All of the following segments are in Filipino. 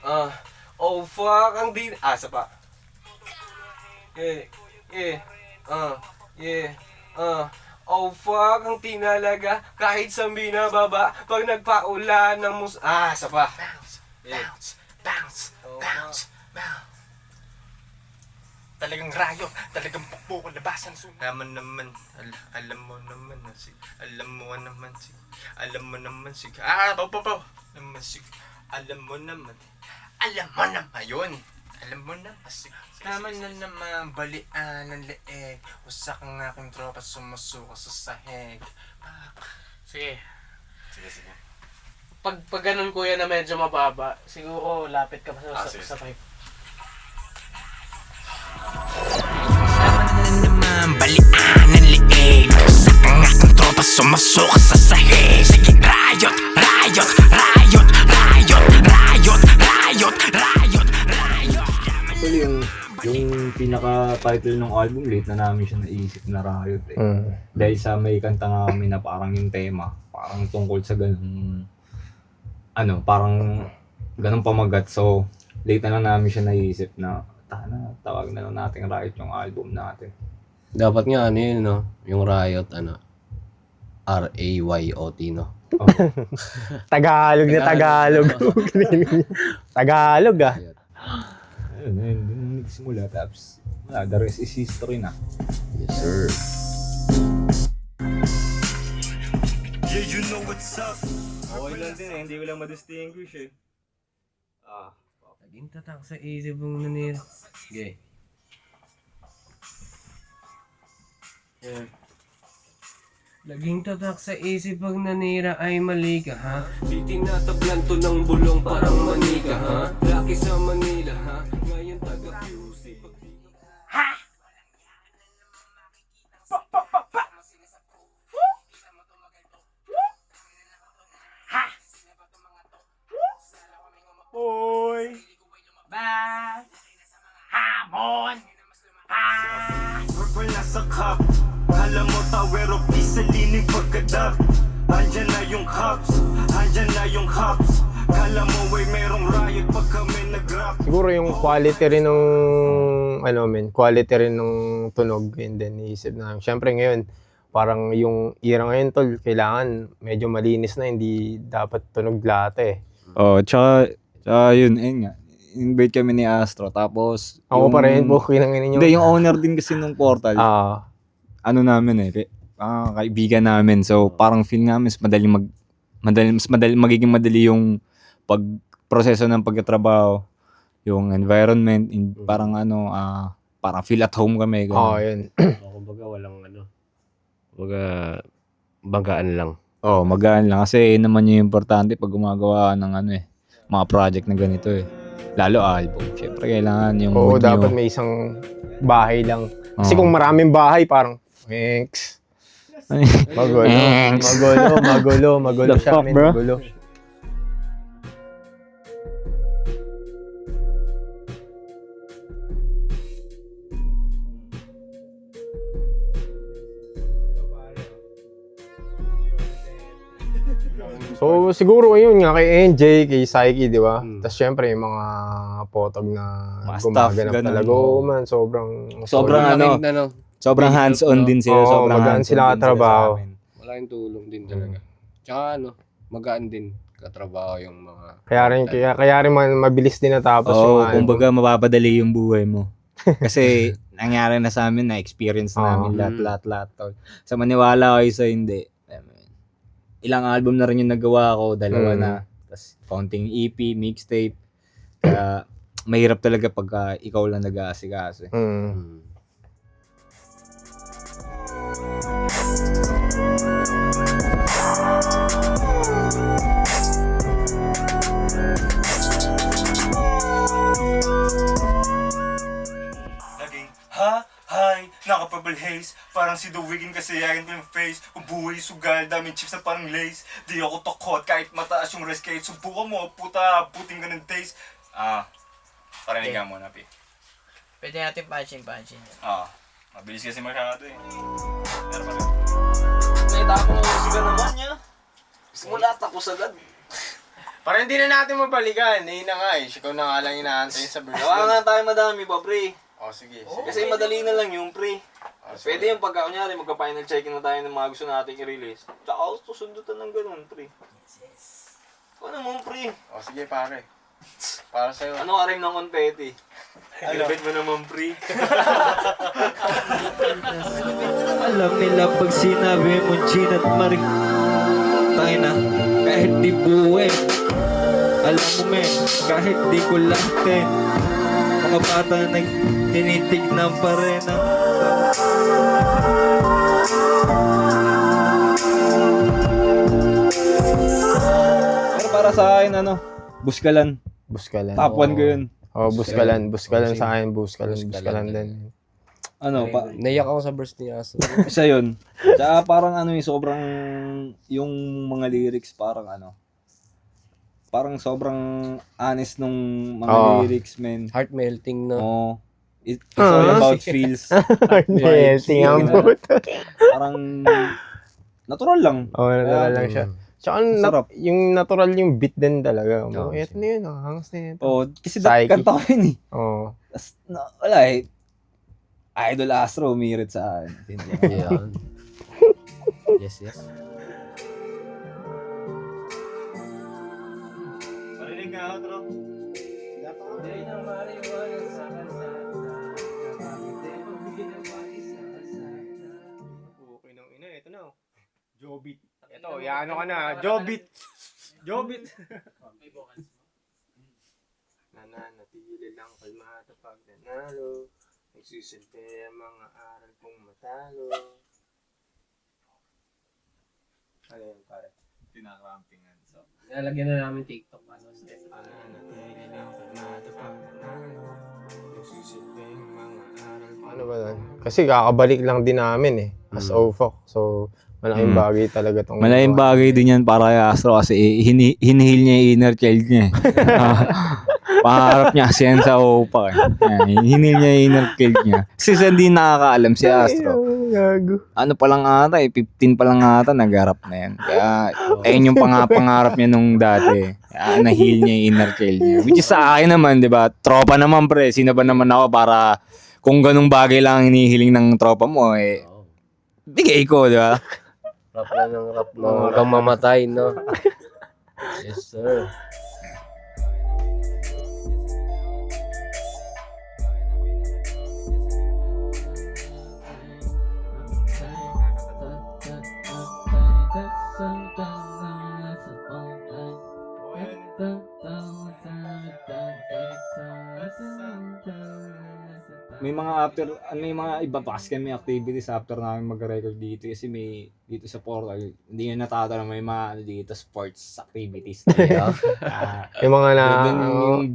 Oh fuck, ang din... Sa pa. Oh fuck, ang tinalaga kahit sa binababa pag nagpaulan ng sa pa. Bounce. Talagang rayo, talagang pukpukol labasan. Alam mo naman alam mo naman ayun. Alam mo naman naman na naman balian ng leeg. Usak ang aking tropa sumusuka sa sahig. Sige. Pag ganun kuya na medyo mababa, siguro lapit ka pa sa pipe. Naman balian ng leeg. Usak ang aking tropa sumusuka sa sahig. Sige, rayot. Actually, yung pinaka-title ng album, late na namin siya naisip na Riot eh. Dahil sa may kanta nga kami na parang yung tema, parang tungkol sa ganun, parang ganun pamagat. So, late na lang namin siya naisip na, tawag na lang natin Riot yung album natin. Dapat nga yun, no? Yung Riot, R-A-Y-O-T, no? Oh. Tagalog. Tagalog ah. Ayun, doon nagsimula. Tapos, the rest is history na. Yes, sir. Yeah, you know what's up. Okay lang din eh, hindi ko lang ma-distinguish eh. Naging tatak sa isip mong nanira. Okay. Yeah. Laging tatak sa isip pag nanira ay mali ka, ha? Di tinatablan to ng bulong parang manika, ha? Laki sa Manila, ha? Ngayon taga-QC. Wala sa cup. Alam mo tawero pisalinig pagkadap. Andyan na yung cops. Kala mo way merong riot pag kami nag-rap. Siguro yung quality rin ng tunog, and then iisip na, syempre ngayon, parang yung era ngayon tol, kailangan medyo malinis na, hindi dapat tunog lahat eh. Tsaka yun nga. Invite kami ni Astro, tapos... Ako pa rin, kinangin ninyo. Hindi, yung owner din kasi nung Portal. Namin kaibigan namin. So, parang feel namin magiging madali yung pagproseso ng pagtatrabaho, yung environment, parang parang feel at home kami. Yun. Kumbaga bagaan lang. Magaan lang. Kasi naman yung importante pag gumagawa ng mga project na ganito eh. Lalo album. Siyempre kailangan yung mood nyo. Dapat may isang bahay lang. Kasi kung maraming bahay, parang, magulo The siya, fuck, bro? magulo. So siguro yun nga kay NJ, kay Psyche, di ba? Tapos syempre yung mga potog na Mga staff, gumaganap ganun. talaga. Man, Sobrang hands-on din sila. Sobrang magaan hands-on sila din katrabaho. sa amin. Malaking tulong din talaga. Tsaka magaan din katrabaho yung mga... Kaya rin mabilis din natapos yung kumbaga mapapadali yung buhay mo. Kasi nangyari na sa amin, na-experience namin lahat. Sa maniwala ko isa hindi. Ilang album na rin yung nagawa ko, 2 na. Tapos counting EP, mixtape. Kaya mahirap talaga pagka ikaw lang nag-aasikaso. Laging, hi, naka-purple haze. Parang si The Weeknd kasi yakin ko yung face. Kung buhay sugal, daming chips na parang lace. Di ako tokot kahit mataas yung risk. Kahit subukan mo, puta, puting ka ng taste. Paranigan mo na, Pi. Pwede natin punching. Mabilis kasi masyado eh. Pero pa rin. Nakita ko siga naman niya. Gusto mo lahat ako sagad. Para hindi na natin mabalikan. Eh na nga eh. Ikaw na nga lang inaantay sa verse. Gawa nga tayo madami pa, pre. Oh, sige. Kasi madali na lang yung pre. Pwede yung pagka, kunyari, magka-final checking na tayo ng mga gusto nating i-release. Tsaka susundutan ng ganun, pre. Ano mo, pre? Oh, sige pare. Para sa'yo. Ano ka rin ng konfeti? Ilapit mo naman, pre. Alam nila pag sinabi mo Gin at Marie, tayo na, kahit di buwe. Alam mo men, kahit di ko latin, mga bata tinitignan pa rin ang Pero para sa akin, Buskalan. Buskalan. Top 1 ko yun. Oh, Buskalan. Buskalan sa akin. Buskalan din. Naiyak ako sa verse ni Astro. Isa yun. Tsaka parang sobrang, yung mga lyrics parang parang sobrang honest nung mga lyrics, men. Heart melting, no? Oh, it's all about feels. Melting ang puto. Parang natural lang. Oh, natural lang siya. Tsaka Sarap. yung natural yung beat din talaga. Oh, Ito na yun, hangas na yun. Oh, kasi Psyche. kanta ko yun eh. Oh. Wala eh. Idol Astro, umirit sa akin. Yeah. Yes. Parinig nga, Astro. Okay nang ina, ito na. Jobit. Ito, ano ka na, Jobit. Jobit. Nananatili lang kalmado pag nanalo. Nagsisilbi ang mga aral kong matalo. Ano yun, pare? Tinakarampingan. So. Lalagyan na namin TikTok. Step. Nananatili lang kalmado pag nanalo. Nagsisilbi ang mga aral kong ano ba yan? Kasi kakabalik lang din namin eh. As OFOC. So, malaking bagay talaga tong Malaking bagay din yan para kay Astro kasi hinihil niya yung inner child niya. Pangarap niya kasi yan sa OPA. Hinihil niya yung inner child niya. Kasi hindi nakakaalam si Astro. Gago. Ano pa lang ata 15 pa lang ata nagharap na yan. Kaya ayun yung pangarap niya nung dati. Kaya nahil niya yung inner child niya. Which is sa akin naman, di ba? Tropa naman pre. Sino ba naman ako para kung ganung bagay lang ang hinihiling ng tropa mo bigay ko, di ba? Rap lang ng rap mo. Hanggang mamatay, no? Yes, sir. May mga iba pa kasi kami activities after namin mag-record dito kasi may dito sa portal hindi nyo natatanong may mga dito sports activities Yung mga na... yung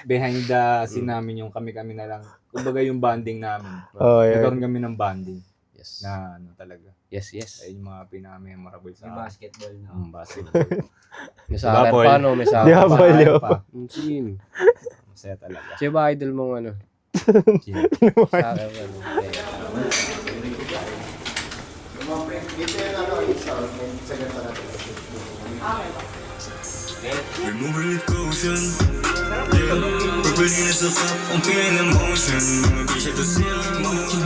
behind the scene namin yung kami-kami na lang kumbaga yung bonding namin nagkaroon kami ng bonding Yes. na talaga Yes. ay yung mga pinaka-memorable sa basketball na. basketball May soccer pa, no? May Di soccer ba, pa. Leo? Team. masaya talaga Siya ba idol mong Soccer, Remove it caution. Yeah, pagpalin sa cup, ang pain emotion. Mga bisya to sila emotion.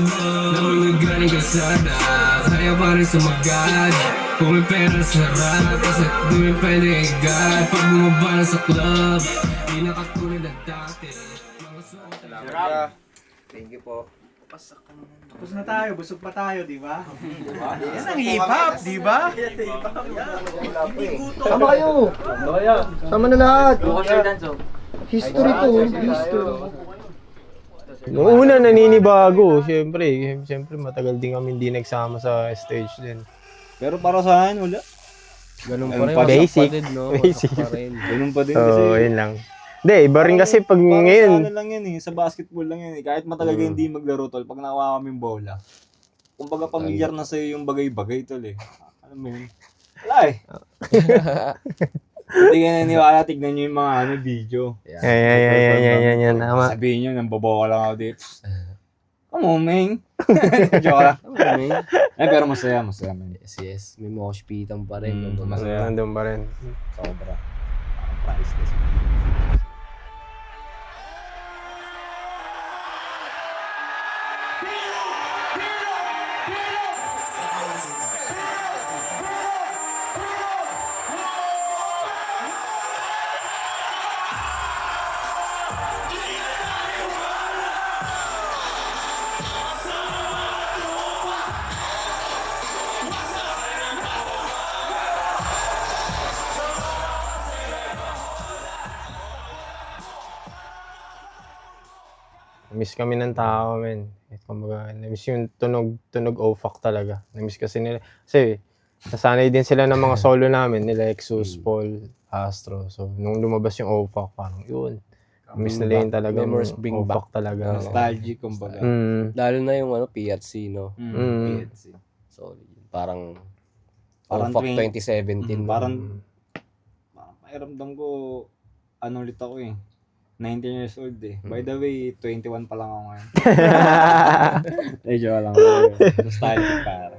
Namimigay ka sana, kaya pa rin sumagad. Kung may pera sa harap, kasi di may pwede agad. Pag bumaba na sa club, di nakatulad na dati. Mga suot talaga. Thank you po. Tapos na tayo, busog pa tayo, di ba? Yan ang hip-hop, di ba? Sama kayo! Sama na lahat! History to, history. Noong una naninibago, siyempre matagal din kami hindi nagsama sa stage din. pero para sa akin wala Ganun Ayun pa rin. pa, wasak basic. pa din, no? Basic. Wasak pa rin. ganun pa din kasi So, yun lang. Hindi, iba rin kasi pag Para ngayon, sa ano lang yan sa basketball lang yan Kahit matagal ka hindi maglaro tol, pag nakuha kaming bola, kumbaga pamilyar na sa'yo yung bagay-bagay tol Alam mo yun? Wala Hindi ka naniniwala, tignan nyo yung mga video. yan, tama. Sabihin nyo, nambobola lang ako dito. Come on, man. Joke lang. Pero masaya, man. Yes. May mosh pitang pa rin. Masaya. Nandun pa rin. Sobra. priceless. Miss kami ng tao, men. Kumbaga, na-miss yung tunog OFAC talaga. Na-miss kasi nila. Kasi, nasanay din sila ng mga solo namin, nila Exus, Paul, Astro. So, nung lumabas yung OFAC, parang yun. Miss nila yung talagang Memories bring OFAC back. talaga. Nostalgic, kumbaga. Lalo na yung PRC, no? PNC. So, parang Parang OFAC 2017. Parang pakiramdam ko, ano ulit ako 19 years old By the way, 21 pa lang ako ngayon. Medyo lang. Nostalgic para.